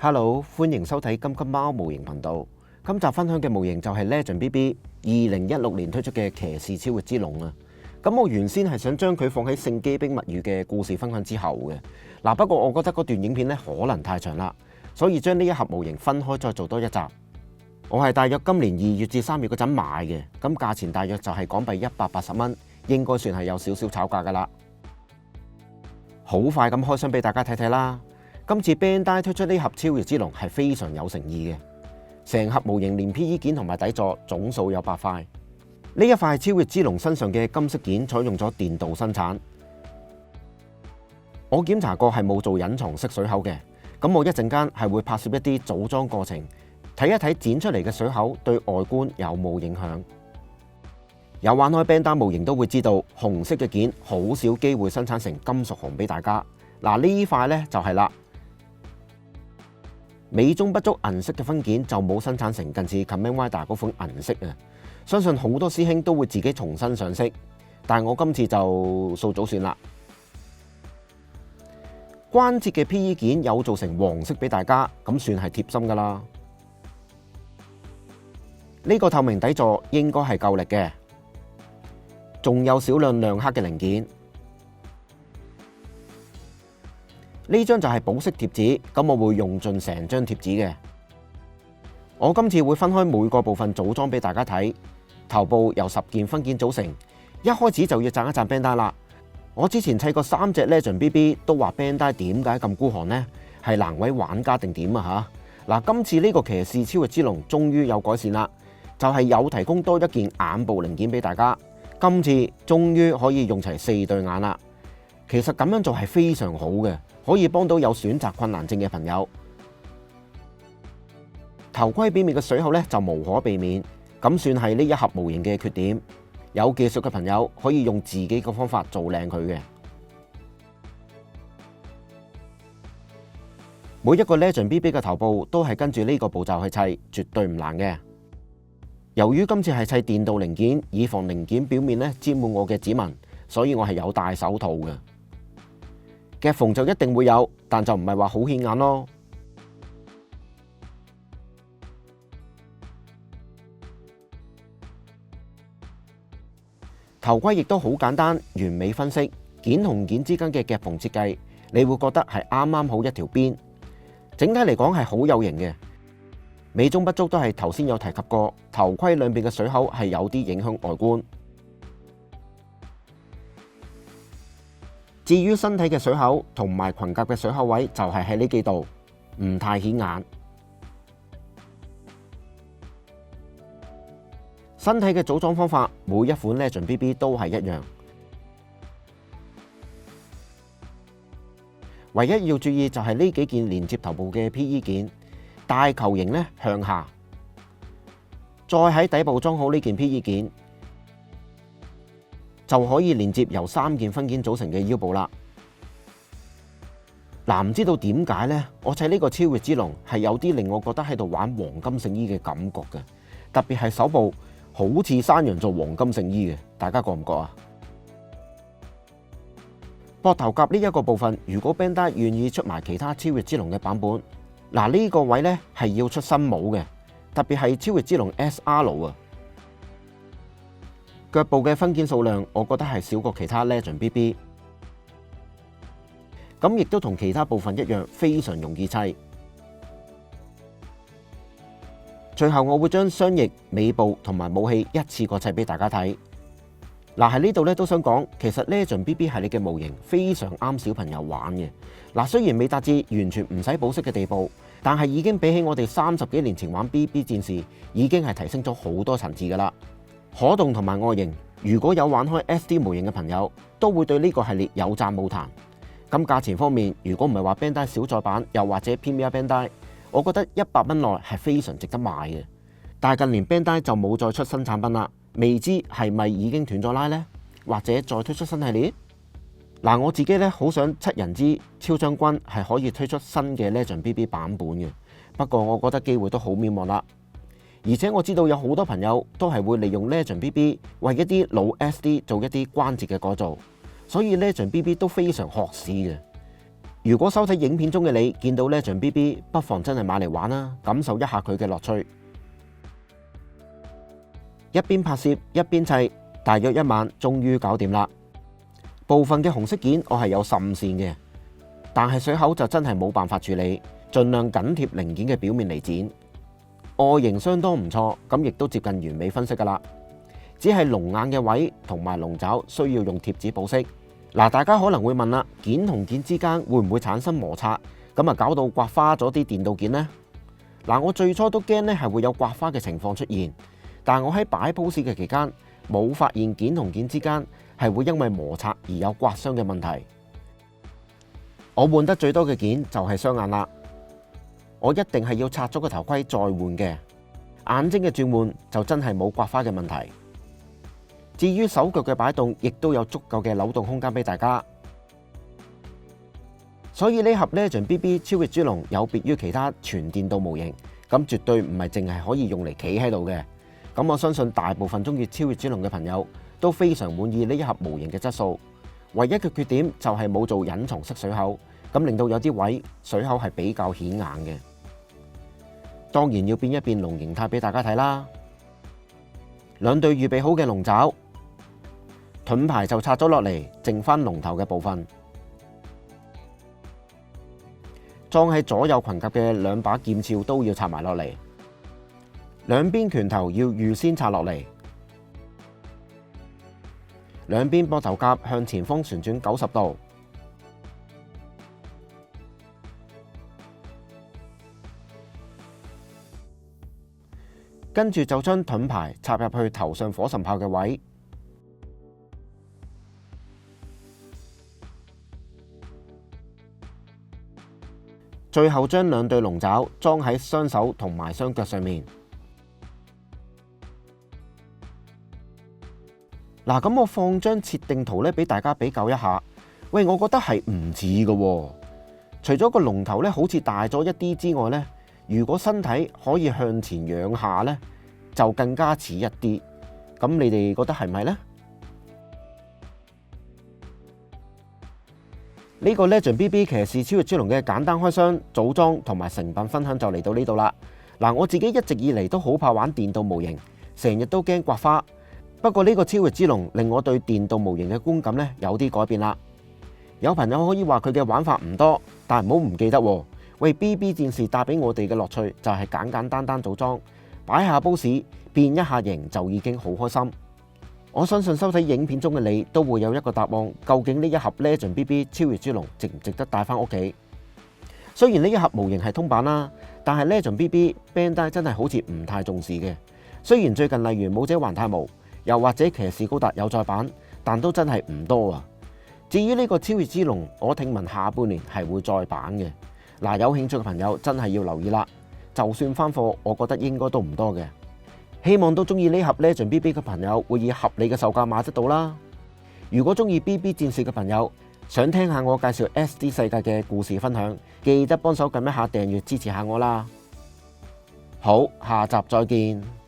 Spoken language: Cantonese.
Hello， 歡迎收睇金金貓模型頻道。今集分享嘅模型就係 Legend BB 2016年推出嘅騎士超越之龍啊。咁我原先係想將佢放喺聖機兵物語嘅故事分享之後嘅。不過我覺得嗰段影片可能太長啦，所以將呢一盒模型分開再做多一集。我係大約今年2月至3月嗰陣買嘅，咁價錢大約就係港幣180蚊，應該算係有少少炒價噶啦。好快咁開箱俾大家睇睇啦。今次 Bandai 推出呢盒超越之龍係非常有誠意嘅，成盒模型連 PE 件同埋底座總數有8塊。呢一塊超越之龍身上嘅金色件採用咗電鍍生產，我檢查過係冇做隱藏式水口嘅。咁我一陣間係會拍攝一啲組裝過程，睇一睇剪出嚟嘅水口對外觀有冇影響。有玩開 Bandai 模型都會知道，紅色嘅件好少機會生產成金屬紅俾大家。嗱，呢塊呢就係啦。美中不足銀色嘅分件就冇生產成近似 Kamen Rider 嗰款銀色啊！相信好多師兄都會自己重新上色，但係我今次就數組算啦。關節嘅 PE 件有做成黃色俾大家，咁算係貼心噶啦。呢個透明底座應該係夠力嘅，仲有少量亮黑嘅零件。呢張就係保色貼紙，咁我會用盡成張貼紙嘅。我今次會分開每個部分組裝俾大家睇。頭部由10件分件組成，一開始就要讚一讚 Bandai 啦。我之前砌過3隻 Legend BB 都話 Bandai 點解咁孤寒呢？係難為玩家定點啊吓？嗱，今次呢個騎士超越之龍終於有改善啦，就係有提供多一件眼部零件俾大家。今次終於可以用齊4對眼啦。其實咁樣做係非常好嘅，可以幫到有選擇困難症嘅朋友。頭盔表面嘅水口咧就無可避免，咁算係呢一盒模型嘅缺點。有技術嘅朋友可以用自己嘅方法做靚佢嘅。每一個 Legend BB 嘅頭部都係跟住呢個步驟去砌，絕對唔難嘅。由於今次係砌電鍍零件，以防零件表面咧沾滿我嘅指紋，所以我係有戴手套嘅。夾縫就一定會有，但就唔係話好顯眼咯。頭盔亦都好簡單，完美分析件同件之間嘅夾縫設計，你會覺得係啱啱好一條邊。整體嚟講係好有型嘅。美中不足都係頭先有提及過，頭盔兩邊嘅水口係有啲影響外觀。至於身體嘅水口同埋裙甲嘅水口位就係喺呢幾度，唔太顯眼。身體嘅組裝方法，每一款 Legend BB 都係一樣，唯一要注意就係呢幾件連接頭部嘅 PE 件，大球形呢向下，再喺底部裝好呢件 PE 件，就可以連接由3件分件組成嘅腰部啦。唔知道點解呢？我砌呢個超越之龍係有啲令我覺得喺度玩黃金聖衣嘅感覺嘅，特別係手部好似山羊做黃金聖衣嘅，大家覺唔覺啊？膊頭甲呢一個部分，如果 Bandai 願意出埋其他超越之龍嘅版本，呢個位呢係要出新帽嘅，特別係超越之龍 SR 啊。腳部嘅分件數量，我覺得係少過其他 Legend BB， 咁亦都同其他部分一樣，非常容易砌。最後我會將雙翼、尾部同埋武器一次過砌俾大家睇。喺呢度咧都想講，其實 Legend BB 系列嘅模型非常啱小朋友玩嘅。雖然未達至完全唔使保色嘅地步，但係已經比起我哋30幾年前玩 BB 戰士，已經係提升咗好多層次噶啦。可動同埋外形，如果有玩開 SD 模型嘅朋友，都會對呢個系列有讚冇彈。咁價錢方面，如果唔係話 Bandai 小載版，又或者 Premier Bandai， 我覺得100蚊內係非常值得買嘅。但係近年 Bandai 就冇再出新產品啦，未知係咪已經斷咗拉呢？或者再推出新系列？我自己咧好想七人之超將軍係可以推出新嘅 Legend BB 版本嘅，不過我覺得機會都好渺茫啦。而且我知道有好多朋友都係會利用 Legend BB 為一啲老 SD 做一啲關節嘅改造，所以 Legend BB 都非常學士嘅。如果收睇影片中嘅你見到呢場 BB， 不妨真係買嚟玩啦，感受一下佢嘅樂趣。一邊拍攝一邊砌，大約一晚終於搞掂啦。部分嘅紅色件我係有滲線嘅，但係水口就真係冇辦法處理，盡量緊貼零件嘅表面嚟剪。外形相當唔錯，咁亦都接近完美分析噶啦。只係龍眼嘅位同埋龍爪需要用貼紙保色。嗱，大家可能會問啦，件同件之間會唔會產生摩擦，咁啊搞到刮花咗啲電鍍件呢？嗱，我最初都驚呢係會有刮花嘅情況出現，但我喺擺 pose 嘅期間冇發現件同件之間係會因為摩擦而有刮傷嘅問題。我換得最多嘅件就係雙眼啦，我一定係要拆咗個頭盔再換嘅。眼睛嘅轉換就真係冇刮花嘅問題。至於手腳嘅擺動，亦都有足夠嘅扭動空間俾大家。所以呢盒 Legend BB 超越豬籠有別於其他全電鍍模型，咁絕對唔係淨係可以用嚟企喺度嘅。咁我相信大部分中意超越豬籠嘅朋友都非常滿意呢一盒模型嘅質素。唯一嘅缺點就係冇做隱藏式水口，咁令到有啲位水口係比較顯眼嘅。當然要變一變龍形態俾大家睇啦。兩對預備好嘅龍爪。盾牌就拆咗落嚟，剩翻龍頭嘅部分，裝喺左右裙甲嘅兩把劍鞘都要拆埋落嚟，兩邊拳頭要預先拆落嚟，兩邊膊頭甲向前方旋轉90度，跟住就將盾牌插入去頭上火神炮嘅位。最後將兩對龍爪裝喺雙手同埋雙腳上面。嗱，咁我放張設定圖咧俾大家比較一下。喂，我覺得係唔似嘅。除咗個龍頭咧好似大咗一啲之外咧，如果身體可以向前仰下咧，就更加似一啲。咁你哋覺得係咪呢？呢個 Legend BB 騎士超越豬籠嘅簡單開箱、組裝同埋成品分享就嚟到呢度啦。嗱，我自己一直以嚟都好怕玩電鍍模型，成日都驚刮花。不過呢個超越豬籠令我對電鍍模型嘅觀感咧有啲改變啦。有朋友可以話佢嘅玩法唔多，但係唔好唔記得喎。喂，BB 戰士帶俾我哋嘅樂趣就係簡簡單單組裝，擺下 pose 變一下型就已經好開心。我相信收睇影片中嘅你都會有一個答案，究竟呢一盒 Legend BB 超越豬籠值唔值得帶翻屋企？雖然呢一盒模型係通版啦，但係 Legend BB Bandai 真係好似唔太重視嘅。雖然最近例如武者還太無，又或者騎士高達有再版，但都真係唔多啊。至於呢個超越豬籠，我聽聞下半年係會再版嘅。嗱，有興趣嘅朋友真係要留意啦。就算翻貨，我覺得應該都唔多嘅。希望都中意呢盒 Legend BB 嘅朋友會以合理嘅售價買得到啦。如果中意 BB 戰士嘅朋友，想聽下我介紹 SD 世界嘅故事分享，記得幫手撳一下訂閱支持下我啦。好，下集再見。